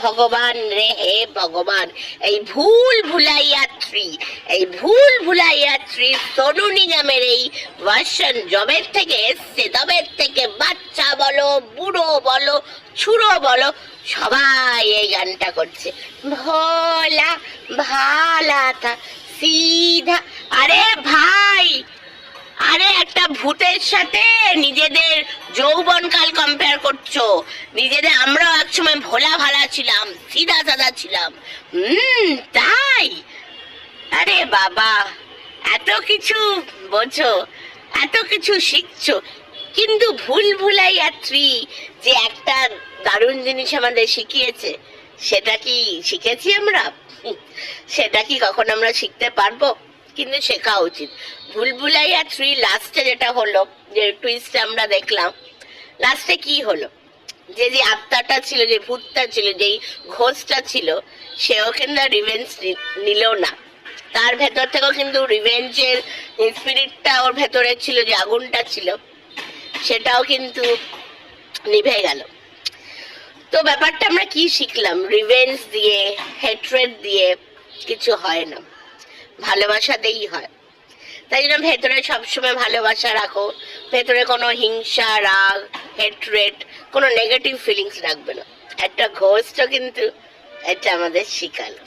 ভগবান রে, হে ভগবান, এই ভুল ভুলাইয়া 3, এই ভুল ভুলাইয়া 3 সোনু নিগমের এই ভার্সন জবের থেকে এসছে, তবের থেকে বাচ্চা বলো, বুড়ো বলো, ছুড়ো বলো, সবাই এই গানটা করছে। ভোলা ভালা থা সিধা। আরে ভাই, আরে একটা ভূতের সাথে নিজেদের যৌবনকাল কম্পেয়ার করছো। নিজেদের আমরাও একসময় ভোলা ভালা ছিলাম, সিধা সাদা ছিলাম। তাই? আরে বাবা, এত কিছু বোঝো, এত কিছু শিখছো, কিন্তু ভুল ভুলাইয়া 3 যে একটা দারুণ জিনিস আমাদের শিখিয়েছে, সেটা কি শিখেছি আমরা? সেটা কি কখন আমরা শিখতে পারবো? কিন্তু শেখা উচিত। ভুল ভুলাইয়া 3 লাস্টে যেটা হলো, যে টুইস্ট আমরা দেখলাম, লাস্টে কি হলো, যে যে আত্মাটা ছিল, যে ভূতটা ছিল, যেই ঘোষটা ছিল, সেও কিন্তু রিভেঞ্জ নিল না। তার ভেতর থেকেও কিন্তু রিভেঞ্জের স্পিরিটটা ওর ভেতরে ছিল, যে আগুনটা ছিল, সেটাও কিন্তু নিভে গেল। তো ব্যাপারটা আমরা কি শিখলাম? রিভেঞ্জ দিয়ে, হেট্রেড দিয়ে কিছু হয় না, ভালোবাসাতেই হয়। তাই জন্য ভেতরে সবসময় ভালোবাসা রাখো, ভেতরে কোনো হিংসা, রাগ, হেট্রেড, কোনো নেগেটিভ ফিলিংস রাখবে না। একটা ঘোষটা কিন্তু এটা আমাদের শিখালো।